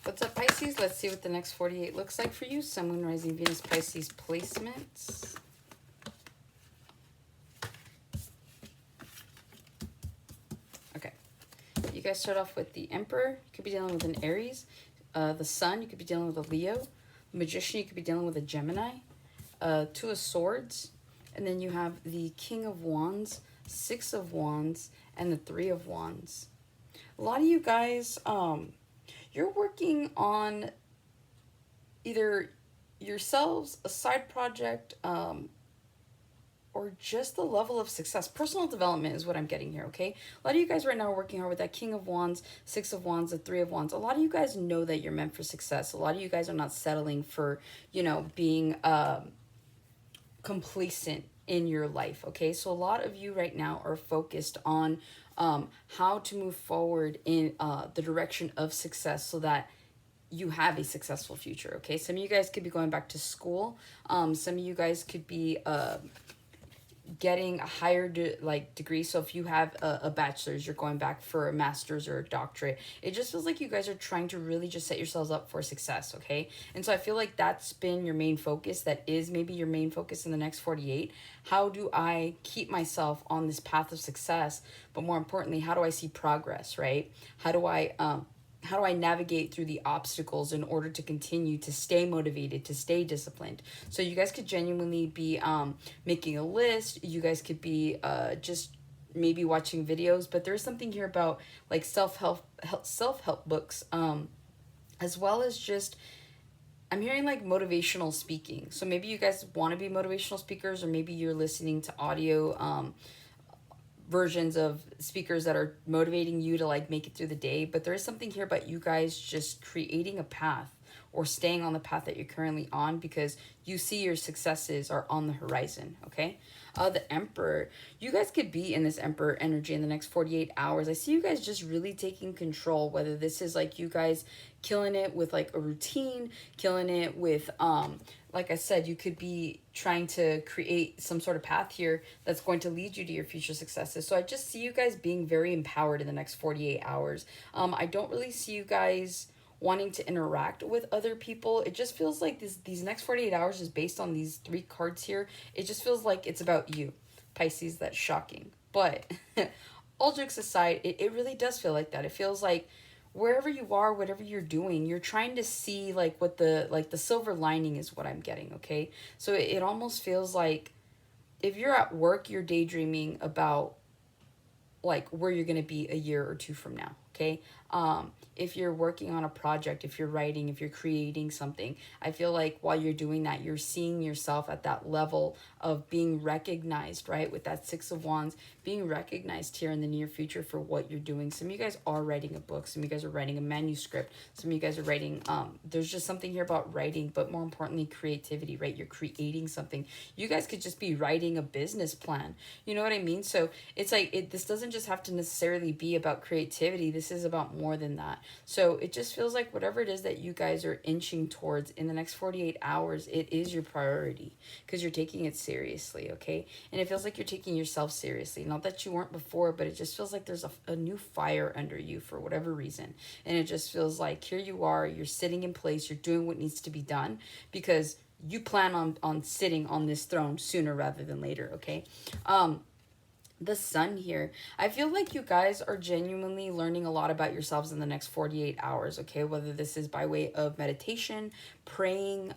What's up, Pisces? Let's see what the next 48 looks like for you. Sun, Moon, Rising, Venus, Pisces placements. Okay. You guys start off with the Emperor. You could be dealing with an Aries. The Sun, you could be dealing with a Leo. Magician, you could be dealing with a Gemini. Two of Swords. And then you have the King of Wands, Six of Wands, and the Three of Wands. A lot of you guys, you're working on either yourselves, a side project, or just the level of success. Personal development is what I'm getting here, okay? A lot of you guys right now are working hard with that King of Wands, Six of Wands, the Three of Wands. A lot of you guys know that you're meant for success. A lot of you guys are not settling for, you know, being complacent in your life, okay? So a lot of you right now are focused on how to move forward in the direction of success so that you have a successful future, okay? Some of you guys could be going back to school. Some of you guys could be getting a higher degree. So if you have a bachelor's, you're going back for a master's or a doctorate. It just feels like you guys are trying to really just set yourselves up for success, okay? And so I feel like that's been your main focus. That is maybe your main focus in the next 48. How do I keep myself on this path of success? But more importantly, how do I see progress, right? How do I navigate through the obstacles in order to continue to stay motivated, to stay disciplined? So you guys could genuinely be making a list. You guys could be just maybe watching videos, but there's something here about like self-help books, as well as just, I'm hearing like motivational speaking. So maybe you guys want to be motivational speakers, or maybe you're listening to audio versions of speakers that are motivating you to like make it through the day. But there is something here about you guys just creating a path or staying on the path that you're currently on, because you see your successes are on the horizon, okay? The Emperor, you guys could be in this Emperor energy in the next 48 hours. I see you guys just really taking control, whether this is like you guys killing it with like a routine, killing it with like I said, you could be trying to create some sort of path here that's going to lead you to your future successes. So I just see you guys being very empowered in the next 48 hours. I don't really see you guys wanting to interact with other people. It just feels like these next 48 hours is based on these three cards here. It just feels like it's about you, Pisces. That's shocking. But all jokes aside, it really does feel like that. It feels like wherever you are, whatever you're doing, you're trying to see like what the silver lining is, what I'm getting, okay? So it almost feels like if you're at work, you're daydreaming about like where you're going to be a year or two from now, okay? If you're working on a project, if you're writing, if you're creating something, I feel like while you're doing that, you're seeing yourself at that level of being recognized, right? With that Six of Wands, being recognized here in the near future for what you're doing. Some of you guys are writing a book. Some of you guys are writing a manuscript. Some of you guys are writing, there's just something here about writing, but more importantly, creativity, right? You're creating something. You guys could just be writing a business plan. You know what I mean? So it's like, this doesn't just have to necessarily be about creativity. This is about more than that. So it just feels like whatever it is that you guys are inching towards in the next 48 hours, it is your priority because you're taking it seriously, okay? And it feels like you're taking yourself seriously. Not that you weren't before, but it just feels like there's a new fire under you for whatever reason. And it just feels like here you are, you're sitting in place, you're doing what needs to be done because you plan on sitting on this throne sooner rather than later, okay? The Sun here, I feel like you guys are genuinely learning a lot about yourselves in the next 48 hours, okay? Whether this is by way of meditation, praying,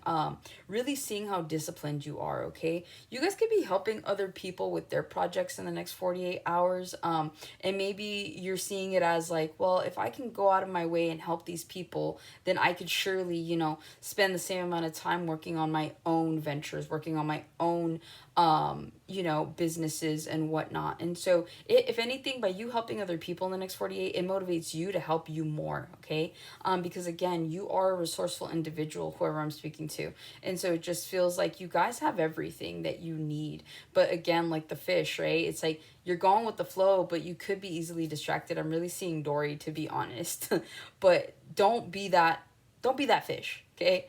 really seeing how disciplined you are, okay? You guys could be helping other people with their projects in the next 48 hours, and maybe you're seeing it as like, well, if I can go out of my way and help these people, then I could surely, you know, spend the same amount of time working on my own ventures, working on my own you know, businesses and whatnot. And so if anything, by you helping other people in the next 48, it motivates you to help you more, okay? Because again, you are a resourceful individual, whoever I'm speaking to. And so it just feels like you guys have everything that you need. But again, like the fish, right? It's like you're going with the flow, but you could be easily distracted. I'm really seeing Dory, to be honest. But don't be that fish, okay?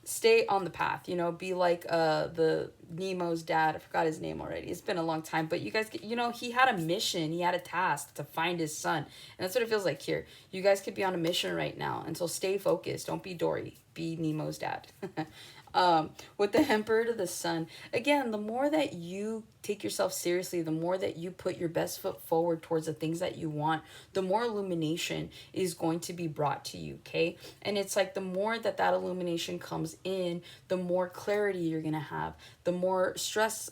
stay on the path, be like the Nemo's dad. I forgot his name already. It's been a long time, but you guys he had a mission, he had a task to find his son. And that's what it feels like here. You guys could be on a mission right now, and so stay focused. Don't be Dory, be Nemo's dad. With the Emperor to the Sun, again, the more that you take yourself seriously, the more that you put your best foot forward towards the things that you want, the more illumination is going to be brought to you, okay? And it's like the more that that illumination comes in, the more clarity you're going to have, the more stress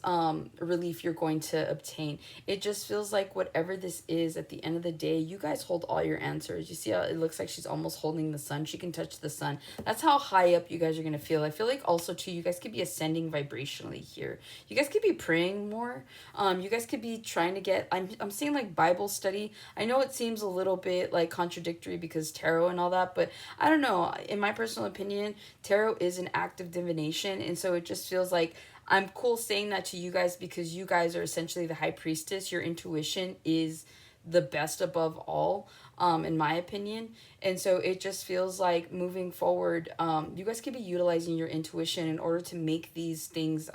relief you're going to obtain. It just feels like whatever this is, at the end of the day, you guys hold all your answers. You see how it looks like she's almost holding the sun? She can touch the sun. That's how high up you guys are going to feel. I feel like also too, you guys could be ascending vibrationally here. You guys could be praying more. You guys could be trying to get, I'm seeing like Bible study. I know it seems a little bit like contradictory because tarot and all that, but I don't know. In my personal opinion, tarot is an act of divination, and so it just feels like I'm cool saying that to you guys because you guys are essentially the high priestess. Your intuition is the best above all, in my opinion. And so it just feels like moving forward, you guys could be utilizing your intuition in order to make these things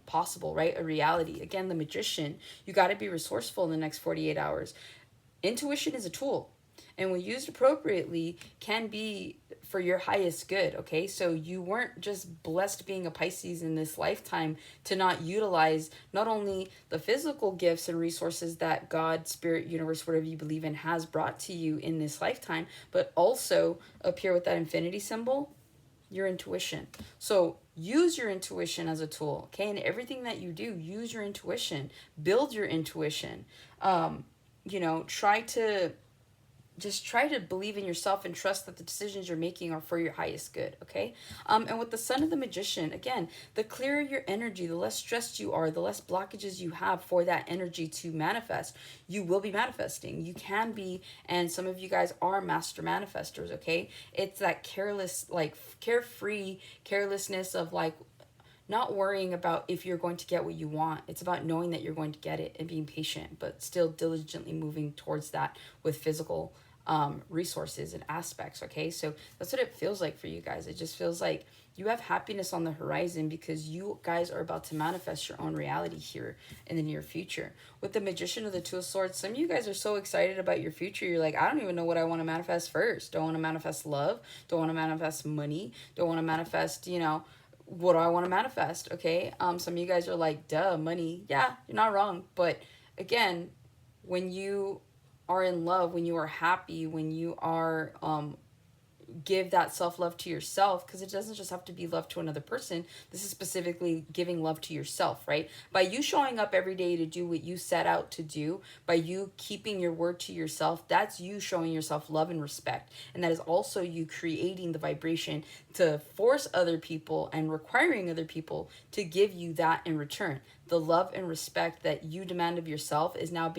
possible, right? A reality. Again, the Magician, you got to be resourceful in the next 48 hours. Intuition is a tool, and when used appropriately can be for your highest good, okay? So you weren't just blessed being a Pisces in this lifetime to not utilize not only the physical gifts and resources that God, spirit, universe, whatever you believe in, has brought to you in this lifetime, but also up here with that infinity symbol, your intuition. So use your intuition as a tool, okay? And everything that you do, use your intuition, build your intuition. Try to believe in yourself and trust that the decisions you're making are for your highest good, okay? And with the Son of the Magician, again, the clearer your energy, the less stressed you are, the less blockages you have for that energy to manifest. You will be manifesting. You can be, and some of you guys are master manifestors, okay? It's that careless, like carefree carelessness of like not worrying about if you're going to get what you want. It's about knowing that you're going to get it and being patient, but still diligently moving towards that with physical resources and aspects, okay? So that's what it feels like for you guys. It just feels like you have happiness on the horizon because you guys are about to manifest your own reality here in the near future. With the Magician of the Two of Swords, some of you guys are so excited about your future. You're like, I don't even know what I want to manifest first. Don't want to manifest love. Don't want to manifest money. Don't want to manifest, what do I want to manifest? Okay. Some of you guys are like, duh, money. Yeah, you're not wrong. But again, when you are in love, when you are happy, when you are give that self-love to yourself, because it doesn't just have to be love to another person. This is specifically giving love to yourself, right? By you showing up every day to do what you set out to do, by you keeping your word to yourself, that's you showing yourself love and respect. And that is also you creating the vibration to force other people and requiring other people to give you that in return. The love and respect that you demand of yourself is now being